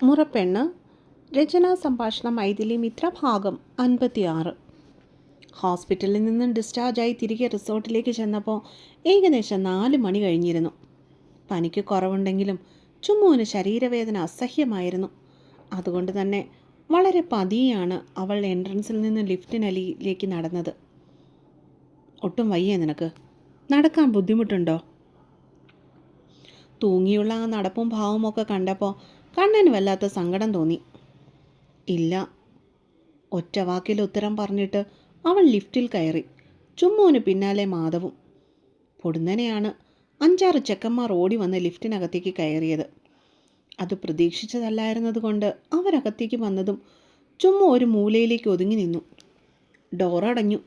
മുറപ്പെണ്ണ്. രചനാ സംഭാഷണം മൈഥിലി മിത്ര. ഭാഗം 56. ഹോസ്പിറ്റലിൽ നിന്നും ഡിസ്ചാർജായി തിരികെ റിസോർട്ടിലേക്ക് ചെന്നപ്പോൾ ഏകദേശം 4 മണി കഴിഞ്ഞിരുന്നു. പനിക്ക് കുറവുണ്ടെങ്കിലും ചുമ്മുവിന് ശരീരവേദന അസഹ്യമായിരുന്നു. അതുകൊണ്ട് തന്നെ വളരെ പതിയെയാണ് അവൾ എൻട്രൻസിൽ നിന്ന് ലിഫ്റ്റിനടിയിലേക്ക് നടന്നത്. ഒട്ടും വയ്യേ നിനക്ക്? നടക്കാൻ ബുദ്ധിമുട്ടുണ്ടോ? തൂങ്ങിയുള്ള ആ നടപ്പും ഭാവമൊക്കെ കണ്ടപ്പോൾ കണ്ണന് വല്ലാത്ത സങ്കടം തോന്നി. ഇല്ല, ഒറ്റ വാക്കിൽ ഉത്തരം പറഞ്ഞിട്ട് അവൾ ലിഫ്റ്റിൽ കയറി. ചുമ്മുവിന് പിന്നാലെ മാധവും. പൊടുന്നനെയാണ് 5-6 ചെക്കന്മാർ ഓടി വന്ന് ലിഫ്റ്റിനകത്തേക്ക് കയറിയത്. അത് പ്രതീക്ഷിച്ചതല്ലായിരുന്നതുകൊണ്ട് അവരകത്തേക്ക് വന്നതും ചുമ്മു ഒരു മൂലയിലേക്ക് ഒതുങ്ങി നിന്നു. ഡോറടഞ്ഞു.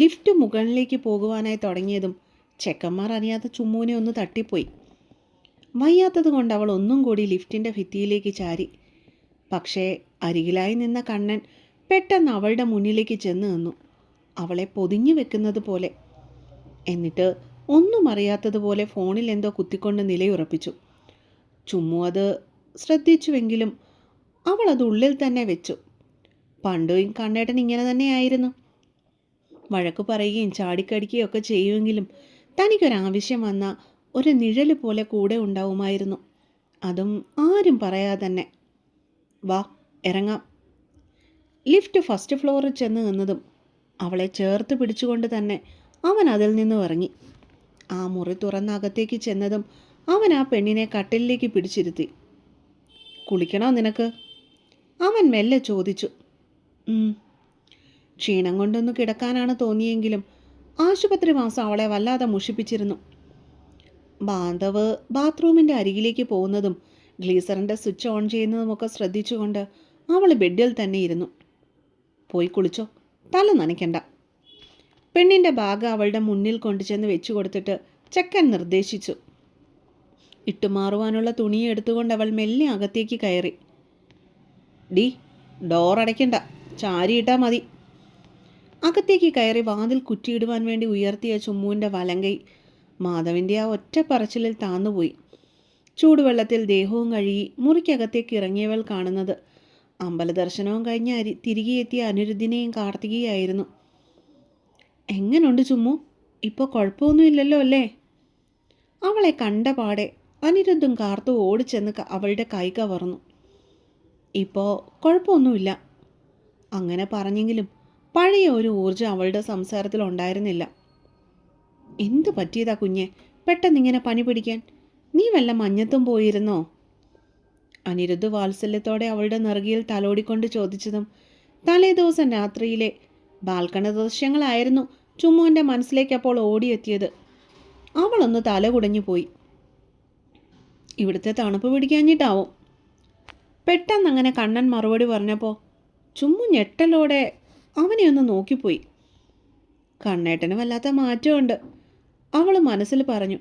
ലിഫ്റ്റ് മുകളിലേക്ക് പോകുവാനായി തുടങ്ങിയതും ചെക്കന്മാർ അറിയാതെ ചുമ്മുവിനെ ഒന്ന് തട്ടിപ്പോയി. വയ്യാത്തത് കൊണ്ട് അവൾ ഒന്നും കൂടി ലിഫ്റ്റിൻ്റെ ഭിത്തിയിലേക്ക് ചാരി. പക്ഷേ അരികിലായി നിന്ന കണ്ണൻ പെട്ടെന്ന് അവളുടെ മുന്നിലേക്ക് ചെന്ന് നിന്നു, അവളെ പൊതിഞ്ഞു വെക്കുന്നത് പോലെ. എന്നിട്ട് ഒന്നും അറിയാത്തതുപോലെ ഫോണിൽ എന്തോ കുത്തിക്കൊണ്ട് നിലയുറപ്പിച്ചു. ചുമ്മു അത് ശ്രദ്ധിച്ചുവെങ്കിലും അവൾ അത് ഉള്ളിൽ തന്നെ വെച്ചു. പണ്ടും കണ്ണേട്ടൻ ഇങ്ങനെ തന്നെയായിരുന്നു. വഴക്കു പറയുകയും ചാടിക്കടിക്കുകയും ഒക്കെ ചെയ്യുമെങ്കിലും തനിക്കൊരാവശ്യം വന്ന ഒരു നിഴല് പോലെ കൂടെ ഉണ്ടാവുമായിരുന്നു. അതും ആരും പറയാതെ തന്നെ. വാ, ഇറങ്ങാം. ലിഫ്റ്റ് ഫസ്റ്റ് ഫ്ലോറിൽ ചെന്ന് നിന്നതും അവളെ ചേർത്ത് പിടിച്ചുകൊണ്ട് തന്നെ അവൻ അതിൽ നിന്നും ഇറങ്ങി. ആ മുറി തുറന്ന് അകത്തേക്ക് ചെന്നതും അവൻ ആ പെണ്ണിനെ കട്ടിലിലേക്ക് പിടിച്ചിരുത്തി. കുളിക്കണോ നിനക്ക്? അവൻ മെല്ലെ ചോദിച്ചു. ക്ഷീണം കൊണ്ടൊന്ന് കിടക്കാനാണ് തോന്നിയെങ്കിലും ആശുപത്രി മാസം അവളെ വല്ലാതെ മുഷിപ്പിച്ചിരുന്നു. ബാന്ധവ് ബാത്റൂമിൻ്റെ അരികിലേക്ക് പോകുന്നതും ഗ്ലീസറിൻ്റെ സ്വിച്ച് ഓൺ ചെയ്യുന്നതുമൊക്കെ ശ്രദ്ധിച്ചുകൊണ്ട് അവൾ ബെഡിൽ തന്നെ ഇരുന്നു. പോയി കുളിച്ചോ, തല നനയ്ക്കണ്ട. പെണ്ണിൻ്റെ ബാഗ് അവളുടെ മുന്നിൽ കൊണ്ടുചെന്ന് വെച്ചു കൊടുത്തിട്ട് ചെക്കൻ നിർദ്ദേശിച്ചു. ഇട്ടുമാറുവാനുള്ള തുണി എടുത്തുകൊണ്ട് അവൾ മെല്ലെ അകത്തേക്ക് കയറി. ഡി, ഡോറടയ്ക്കണ്ട, ചാരിയിട്ടാൽ മതി. അകത്തേക്ക് കയറി വാതിൽ കുറ്റിയിടുവാൻ വേണ്ടി ഉയർത്തിയ ചുമ്മുവിൻ്റെ വലങ്കൈ മാധവിൻ്റെ ആ ഒറ്റ പറച്ചിലിൽ താന്നുപോയി. ചൂടുവെള്ളത്തിൽ ദേഹവും കഴുകി മുറിക്കകത്തേക്ക് ഇറങ്ങിയവൾ കാണുന്നത് അമ്പലദർശനവും കഴിഞ്ഞ് തിരികെ എത്തിയ അനിരുദ്ധിനെയും കാർത്തികയായിരുന്നു. എങ്ങനുണ്ട് ചുമ്മു? ഇപ്പോൾ കുഴപ്പമൊന്നുമില്ലല്ലോ അല്ലേ? അവളെ കണ്ട പാടെ അനിരുദ്ധും കാർത്തു ഓടിച്ചെന്ന് അവളുടെ കൈ കവർന്നു. ഇപ്പോൾ കുഴപ്പമൊന്നുമില്ല. അങ്ങനെ പറഞ്ഞെങ്കിലും പഴയ ഒരു ഊർജ്ജം അവളുടെ സംസാരത്തിൽ ഉണ്ടായിരുന്നില്ല. എന്ത് പറ്റിയതാ കുഞ്ഞെ, പെട്ടെന്നിങ്ങനെ പനി പിടിക്കാൻ? നീ വല്ല മഞ്ഞത്തും പോയിരുന്നോ? അനിരുദ്ധ് വാത്സല്യത്തോടെ അവളുടെ നെറുകയിൽ തലോടിക്കൊണ്ട് ചോദിച്ചതും തലേ ദിവസം രാത്രിയിലെ ബാൽക്കണ ദൃശ്യങ്ങളായിരുന്നു ചുമ്മുവിൻ്റെ മനസ്സിലേക്ക് അപ്പോൾ ഓടിയെത്തിയത്. അവളൊന്ന് തല കുടഞ്ഞു പോയി. ഇവിടുത്തെ തണുപ്പ് പിടിക്കാഞ്ഞിട്ടാവും. പെട്ടെന്നങ്ങനെ കണ്ണൻ മറുപടി പറഞ്ഞപ്പോൾ ചുമ്മു ഞെട്ടലോടെ അവനെ ഒന്ന് നോക്കിപ്പോയി. കണ്ണേട്ടന് വല്ലാത്ത മാറ്റമുണ്ട്, അവൾ മനസ്സിൽ പറഞ്ഞു.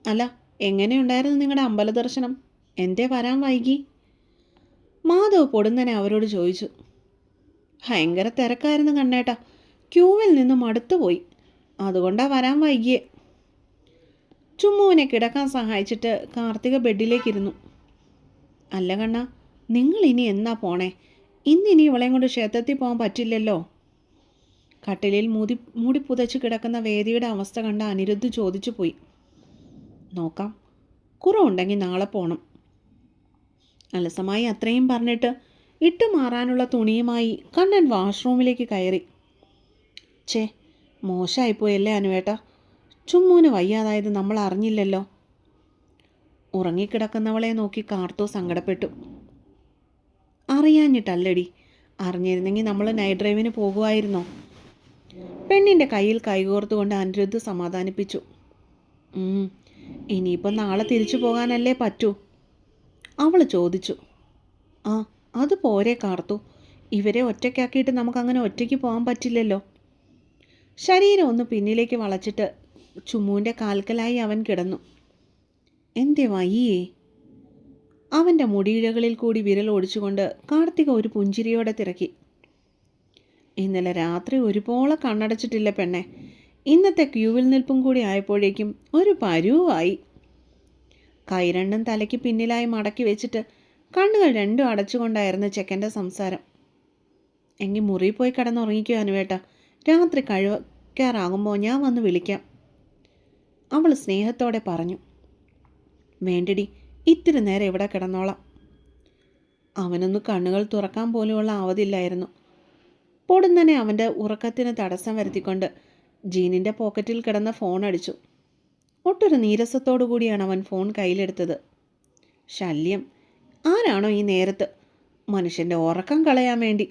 അല്ല, എങ്ങനെയുണ്ടായിരുന്നു നിങ്ങളുടെ അമ്പലദർശനം? എന്തേ വരാൻ വൈകി? മാധവ് പൊടുന്നനെ അവരോട് ചോദിച്ചു. ഭയങ്കര തിരക്കായിരുന്നു കണ്ണേട്ടാ, ക്യൂവിൽ നിന്നും മടുത്തുപോയി, അതുകൊണ്ടാ വരാൻ വൈകിയേ. ചുമ്മുവിനെ കിടക്കാൻ സഹായിച്ചിട്ട് കാർത്തിക ബെഡിലേക്കിരുന്നു. അല്ല കണ്ണ, നിങ്ങളിനി എന്നാ പോണേ? ഇന്നിനി ഇവളെയും കൊണ്ട് ക്ഷേത്രത്തിൽ പോകാൻ പറ്റില്ലല്ലോ. കട്ടിലിൽ മൂടി പുതച്ച് കിടക്കുന്ന വേദിയുടെ അവസ്ഥ കണ്ട അനിരുദ്ധ് ചോദിച്ചു പോയി. നോക്കാം, കുറവുണ്ടെങ്കിൽ നാളെ പോകണം. അലസമായി അത്രയും പറഞ്ഞിട്ട് ഇട്ടു മാറാനുള്ള തുണിയുമായി കണ്ണൻ വാഷ്റൂമിലേക്ക് കയറി. ഛേ, മോശമായിപ്പോയല്ലേ അനുവേട്ട, ചുമ്മൂന് വയ്യാതായത് നമ്മൾ അറിഞ്ഞില്ലല്ലോ. ഉറങ്ങിക്കിടക്കുന്നവളെ നോക്കി കാർത്തു സങ്കടപ്പെട്ടു. അറിയാഞ്ഞിട്ടല്ലടി, അറിഞ്ഞിരുന്നെങ്കിൽ നമ്മൾ നൈറ്റ് ഡ്രൈവിന് പോകുമായിരുന്നോ? പെണ്ണിൻ്റെ കയ്യിൽ കൈകോർത്തുകൊണ്ട് അനിരുദ്ധ് സമാധാനിപ്പിച്ചു. ഇനിയിപ്പോൾ നാളെ തിരിച്ചു പോകാനല്ലേ പറ്റൂ? അവൾ ചോദിച്ചു. ആ, അത് പോരെ കാർത്തു, ഇവരെ ഒറ്റയ്ക്കാക്കിയിട്ട് നമുക്കങ്ങനെ ഒറ്റയ്ക്ക് പോകാൻ പറ്റില്ലല്ലോ. ശരീരം ഒന്ന് പിന്നിലേക്ക് വളച്ചിട്ട് ചുമ്മുവിൻ്റെ കാൽക്കലായി അവൻ കിടന്നു. എന്തേ വയ്യേ? അവൻ്റെ മുടിയിഴകളിൽ കൂടി വിരൽ ഓടിച്ചുകൊണ്ട് കാർത്തിക ഒരു പുഞ്ചിരിയോടെ തിരക്കി. ഇന്നലെ രാത്രി ഒരുപോലെ കണ്ണടച്ചിട്ടില്ല പെണ്ണെ, ഇന്നത്തെ ക്യൂവിൽ നിൽപ്പും കൂടി ആയപ്പോഴേക്കും ഒരു പരുവായി. കൈ രണ്ടും തലയ്ക്ക് പിന്നിലായി മടക്കി വെച്ചിട്ട് കണ്ണുകൾ രണ്ടും അടച്ചുകൊണ്ടായിരുന്നു ചെക്കൻ്റെ സംസാരം. എങ്കിൽ മുറിയിൽ പോയി കിടന്നുറങ്ങിക്കോ അനുവേട്ട, രാത്രി കഴിക്കാറാകുമ്പോൾ ഞാൻ വന്ന് വിളിക്കാം, അവൾ സ്നേഹത്തോടെ പറഞ്ഞു. വേണ്ടടി, ഇത്തിരി നേരം ഇവിടെ കിടന്നോളാം. അവനൊന്ന് കണ്ണുകൾ തുറക്കാൻ പോലുമുള്ള ആവതില്ലായിരുന്നു. പൊടുന്നനെ അവൻ്റെ ഉറക്കത്തിന് തടസ്സം വരുത്തിക്കൊണ്ട് ജീനിൻ്റെ പോക്കറ്റിൽ കിടന്ന ഫോൺ അടിച്ചു. ഒട്ടൊരു നീരസത്തോടു കൂടിയാണ് അവൻ ഫോൺ കയ്യിലെടുത്തത്. ശല്യം, ആരാണോ ഈ നേരത്ത്? മനുഷ്യൻ്റെ ഉറക്കം കളയാൻ വേണ്ടി.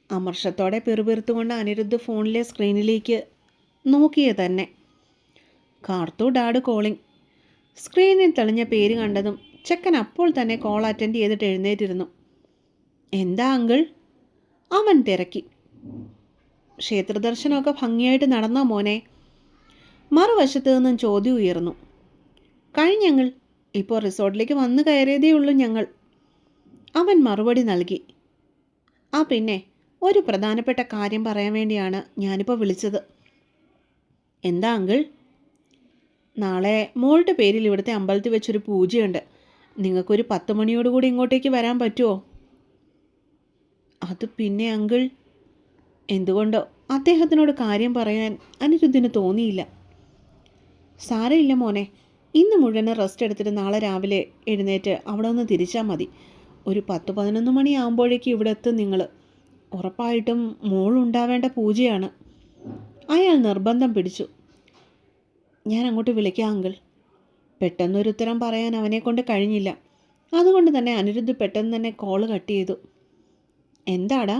അമർഷത്തോടെ പിറുപിറുത്തുകൊണ്ട് അനിരുദ്ധ് ഫോണിലെ സ്ക്രീനിലേക്ക് നോക്കിയേ തന്നെ. Karthu dad calling. സ്ക്രീനിൽ തെളിഞ്ഞ പേര് കണ്ടതും ചെക്കൻ അപ്പോൾ തന്നെ കോൾ അറ്റൻഡ് ചെയ്തിട്ട് എഴുന്നേറ്റിരുന്നു. എന്താ അങ്കിൾ? അവൻ തിരക്കി. ക്ഷേത്രദർശനമൊക്കെ ഭംഗിയായിട്ട് നടന്നോ മോനെ? മറുവശത്ത് നിന്നും ചോദ്യം ഉയർന്നു. കഴിഞ്ഞങ്ങൾ, ഇപ്പോൾ റിസോർട്ടിലേക്ക് വന്നു കയറിയതേ ഉള്ളൂ ഞങ്ങൾ, അവൻ മറുപടി നൽകി. ആ പിന്നെ ഒരു പ്രധാനപ്പെട്ട കാര്യം പറയാൻ വേണ്ടിയാണ് ഞാനിപ്പോൾ വിളിച്ചത്. എന്താ അങ്കിൾ? നാളെ മോളുടെ പേരിൽ ഇവിടുത്തെ അമ്പലത്തിൽ വെച്ചൊരു പൂജയുണ്ട്. നിങ്ങൾക്കൊരു 10 മണിയോടുകൂടി ഇങ്ങോട്ടേക്ക് വരാൻ പറ്റുമോ? അത് പിന്നെ അങ്കിൾ, എന്തുകൊണ്ടോ അദ്ദേഹത്തിനോട് കാര്യം പറയാൻ അനിരുദ്ധിന് തോന്നിയില്ല. സാരമില്ല മോനെ, ഇന്ന് മുഴുവൻ റെസ്റ്റ് എടുത്തിട്ട് നാളെ രാവിലെ എഴുന്നേറ്റ് അവിടെ ഒന്ന് തിരിച്ചാൽ മതി. ഒരു 10-11 മണിയാകുമ്പോഴേക്കും ഇവിടെ എത്തും നിങ്ങൾ. ഉറപ്പായിട്ടും മോളുണ്ടാവേണ്ട പൂജയാണ്. അയാൾ നിർബന്ധം പിടിച്ചു. ഞാൻ അങ്ങോട്ട് വിളിക്കാം അങ്കിൾ. പെട്ടെന്നൊരു ഉത്തരം പറയാൻ അവനെക്കൊണ്ട് കഴിഞ്ഞില്ല. അതുകൊണ്ട് തന്നെ അനിരുദ്ധ് പെട്ടെന്ന് തന്നെ കോള് കട്ട് ചെയ്തു. എന്താടാ?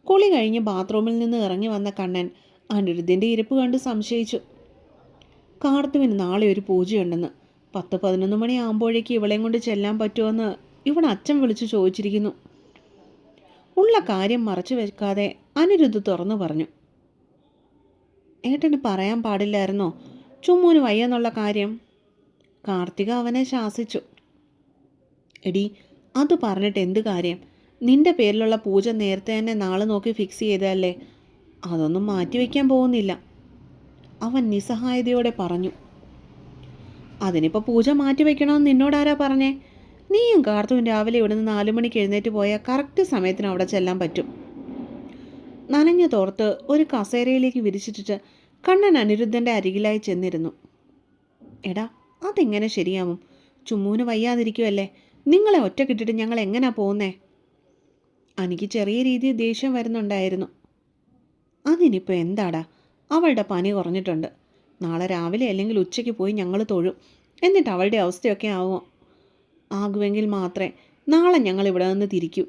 കുളി കഴിഞ്ഞ് ബാത്റൂമിൽ നിന്ന് ഇറങ്ങി വന്ന കണ്ണൻ അനിരുദ്ധിൻ്റെ ഇരിപ്പ് കണ്ട് സംശയിച്ചു. കാർത്തുവിന് നാളെ ഒരു പൂജയുണ്ടെന്ന്. 10-11 മണിയാകുമ്പോഴേക്ക് ഇവളെയും കൊണ്ട് ചെല്ലാൻ പറ്റുമെന്ന് ഇവിടെ അച്ഛൻ വിളിച്ചു ചോദിച്ചിരിക്കുന്നു. ഉള്ള കാര്യം മറച്ചു വെക്കാതെ അനിരുദ്ധ് തുറന്നു പറഞ്ഞു. ഏട്ടന് പറയാൻ പാടില്ലായിരുന്നോ ചുമ്മൂന് വയ്യെന്നുള്ള കാര്യം? കാർത്തിക അവനെ ശാസിച്ചു. എടി, അത് പറഞ്ഞിട്ട് എന്ത് കാര്യം? നിന്റെ പേരിലുള്ള പൂജ നേരത്തെ തന്നെ നാളെ നോക്കി ഫിക്സ് ചെയ്തതല്ലേ. അതൊന്നും മാറ്റിവെക്കാൻ പോകുന്നില്ല, അവൻ നിസ്സഹായതയോടെ പറഞ്ഞു. അതിനിപ്പോൾ പൂജ മാറ്റിവെക്കണമെന്ന് നിന്നോടാരാ പറഞ്ഞേ? നീയും കാർത്തുവും രാവിലെ ഇവിടുന്ന് 4 മണിക്ക് എഴുന്നേറ്റ് പോയാൽ കറക്റ്റ് സമയത്തിന് അവിടെ ചെല്ലാൻ പറ്റും. നനഞ്ഞ തോർത്ത് ഒരു കസേരയിലേക്ക് വിരിച്ചിട്ടിട്ട് കണ്ണൻ അനിരുദ്ധൻ്റെ അരികിലായി ചെന്നിരുന്നു. എടാ, അതെങ്ങനെ ശരിയാവും? ചുമ്മൂന് വയ്യാതിരിക്കുമല്ലേ. നിങ്ങളെ ഒറ്റക്കിട്ടിട്ട് ഞങ്ങൾ എങ്ങനെയാ പോകുന്നേ? എനിക്ക് ചെറിയ രീതിയിൽ ദേഷ്യം വരുന്നുണ്ടായിരുന്നു. അതിനിപ്പോൾ എന്താടാ, അവളുടെ പനി കുറഞ്ഞിട്ടുണ്ട്. നാളെ രാവിലെ അല്ലെങ്കിൽ ഉച്ചയ്ക്ക് പോയി ഞങ്ങൾ തൊഴും. എന്നിട്ട് അവളുടെ അവസ്ഥയൊക്കെ ആകുമെങ്കിൽ മാത്രമേ നാളെ ഞങ്ങൾ ഇവിടെ നിന്ന് തിരിക്കൂ.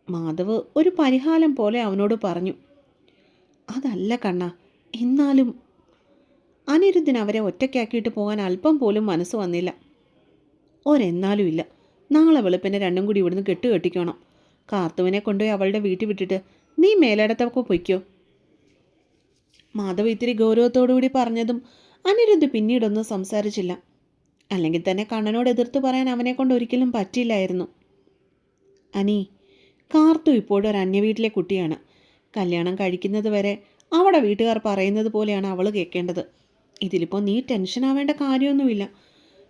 മാധവ് ഒരു പരിഹാരം പോലെ അവനോട് പറഞ്ഞു. അതല്ല കണ്ണ, എന്നാലും അനിരുദ്ധിന് അവരെ ഒറ്റയ്ക്കാക്കിയിട്ട് പോകാൻ അല്പം പോലും മനസ്സ് വന്നില്ല. ഒരെന്നാലും ഇല്ല. നാളെ വെളുപ്പിനെ രണ്ടും കൂടി ഇവിടുന്ന് കെട്ടിക്കണം. കാർത്തുവിനെ കൊണ്ടുപോയി അവളുടെ വീട്ടിൽ വിട്ടിട്ട് നീ മേലിടത്തൊക്കെ പൊയ്ക്കോ. മാധവ് ഇത്തിരി ഗൗരവത്തോടുകൂടി പറഞ്ഞതും അനിരുദ്ധ് പിന്നീടൊന്നും സംസാരിച്ചില്ല. അല്ലെങ്കിൽ തന്നെ കണ്ണനോട് എതിർത്ത് പറയാൻ അവനെ കൊണ്ട് ഒരിക്കലും പറ്റില്ലായിരുന്നു. അനി, കാർത്തു ഇപ്പോഴും ഒരു അന്യവീട്ടിലെ കുട്ടിയാണ്. കല്യാണം കഴിക്കുന്നത് വരെ അവിടെ വീട്ടുകാർ പറയുന്നത് പോലെയാണ് അവൾ കേൾക്കേണ്ടത്. ഇതിലിപ്പോൾ നീ ടെൻഷനാവേണ്ട കാര്യമൊന്നുമില്ല.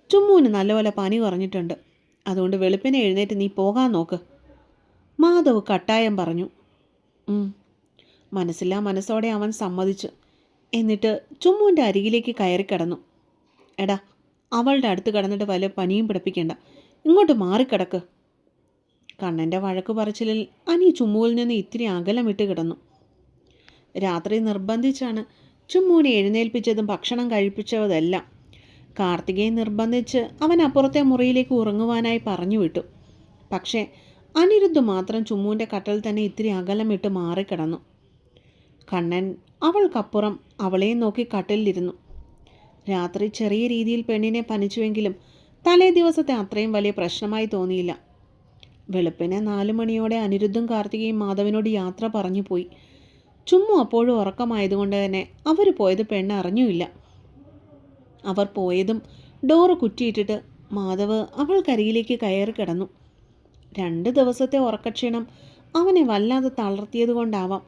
ചുമ്മൂന് നല്ലപോലെ പനി കുറഞ്ഞിട്ടുണ്ട്. അതുകൊണ്ട് വെളുപ്പിനെ എഴുന്നേറ്റ് നീ പോകാൻ നോക്ക്, മാധവ് കട്ടായം പറഞ്ഞു. മനസ്സില്ലാ മനസ്സോടെ അവൻ സമ്മതിച്ചു. എന്നിട്ട് ചുമ്മുവിൻ്റെ അരികിലേക്ക് കയറി കിടന്നു. എടാ, അവളുടെ അടുത്ത് കിടന്നിട്ട് വല്ല പനിയും പിടിപ്പിക്കേണ്ട, ഇങ്ങോട്ട് മാറിക്കിടക്ക്. കണ്ണൻ്റെ വഴക്ക് പറച്ചിലിൽ അനി ചുമ്മുവിൽ നിന്ന് ഇത്തിരി അകലം വിട്ട് കിടന്നു. രാത്രി നിർബന്ധിച്ചാണ് ചുമ്മുവിനെ എഴുന്നേൽപ്പിച്ചതും ഭക്ഷണം കഴിപ്പിച്ചതെല്ലാം. കാർത്തികയെ നിർബന്ധിച്ച് അവൻ അപ്പുറത്തെ മുറിയിലേക്ക് ഉറങ്ങുവാനായി പറഞ്ഞു വിട്ടു. പക്ഷേ അനിരുദ്ധ് മാത്രം ചുമ്മുവിൻ്റെ കട്ടൽ തന്നെ ഇത്തിരി അകലം വിട്ട് മാറിക്കിടന്നു. കണ്ണൻ അവൾക്കപ്പുറം അവളെയും നോക്കി കട്ടിലിരുന്നു. രാത്രി ചെറിയ രീതിയിൽ പെണ്ണിനെ പനിച്ചുവെങ്കിലും തലേ ദിവസത്തെ അത്രയും വലിയ പ്രശ്നമായി തോന്നിയില്ല. വെളുപ്പിനെ 4 മണിയോടെ അനിരുദ്ധും കാർത്തികയും മാധവനോട് യാത്ര പറഞ്ഞു പോയി. ചുമ്മു അപ്പോഴും ഉറക്കമായതുകൊണ്ട് തന്നെ അവർ പോയത് പെണ്ണ് അറിഞ്ഞുമില്ല. അവർ പോയതും ഡോറ് കുറ്റിയിട്ടിട്ട് മാധവ് അവൾക്കരികിലേക്ക് കയറി കിടന്നു. 2 ദിവസത്തെ ഉറക്കക്ഷീണം അവനെ വല്ലാതെ തളർത്തിയതുകൊണ്ടാവാം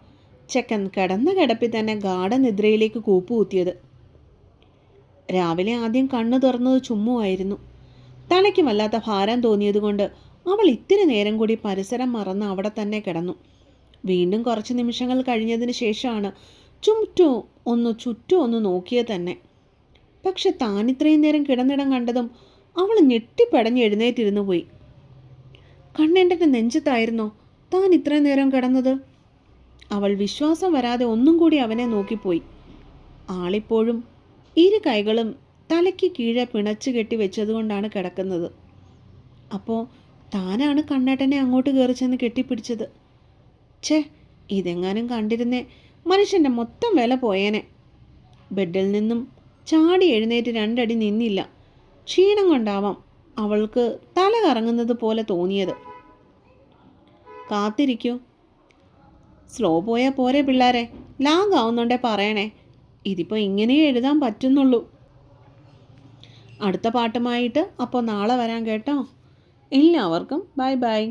ചെക്കൻ കിടന്ന കിടപ്പിൽ തന്നെ ഗാഢനിദ്രയിലേക്ക് കൂപ്പുകുത്തിയത്. രാവിലെ ആദ്യം കണ്ണു തുറന്നത് ചുമ്മുവായിരുന്നു. തലയ്ക്ക് വല്ലാത്ത ഭാരം തോന്നിയതുകൊണ്ട് അവൾ ഇത്തിരി നേരം കൂടി പരിസരം മറന്ന് അവിടെ തന്നെ കിടന്നു. വീണ്ടും കുറച്ച് നിമിഷങ്ങൾ കഴിഞ്ഞതിന് ശേഷമാണ് ചുറ്റും ഒന്ന് നോക്കിയത് തന്നെ. പക്ഷെ താൻ ഇത്രയും നേരം കിടന്നിടം കണ്ടതും അവൾ ഞെട്ടിപ്പടഞ്ഞ് എഴുന്നേറ്റിരുന്നു പോയി. കണ്ണേട്ടൻ്റെ നെഞ്ചത്തായിരുന്നോ താൻ ഇത്രയും നേരം കിടന്നത്? അവൾ വിശ്വാസം വരാതെ ഒന്നും കൂടി അവനെ നോക്കിപ്പോയി. ആളിപ്പോഴും ഇരു കൈകളും തലയ്ക്ക് കീഴെ പിണച്ചു കെട്ടി വെച്ചതുകൊണ്ടാണ് കിടക്കുന്നത്. അപ്പോൾ താനാണ് കണ്ണേട്ടനെ അങ്ങോട്ട് കയറി ചെന്ന് കെട്ടിപ്പിടിച്ചത്. ഛേ, ഇതെങ്ങാനും കണ്ടിരുന്നേ മനുഷ്യൻ്റെ മൊത്തം വില പോയേനെ. ബെഡിൽ നിന്നും ചാടി എഴുന്നേറ്റ് 2 അടി നിന്നില്ല. ക്ഷീണം കൊണ്ടാവാം അവൾക്ക് തല കറങ്ങുന്നത് പോലെ തോന്നിയത്. കാത്തിരിക്കൂ, സ്ലോ പോയാൽ പോരെ പിള്ളേരെ, ലാഗാവുന്നുണ്ടേ പറയണേ. ഇതിപ്പോൾ ഇങ്ങനെയേ എഴുതാൻ പറ്റുന്നുള്ളൂ. അടുത്ത പാട്ടുമായിട്ട് അപ്പോൾ നാളെ വരാം കേട്ടോ. എല്ലാവർക്കും ബൈ ബൈ.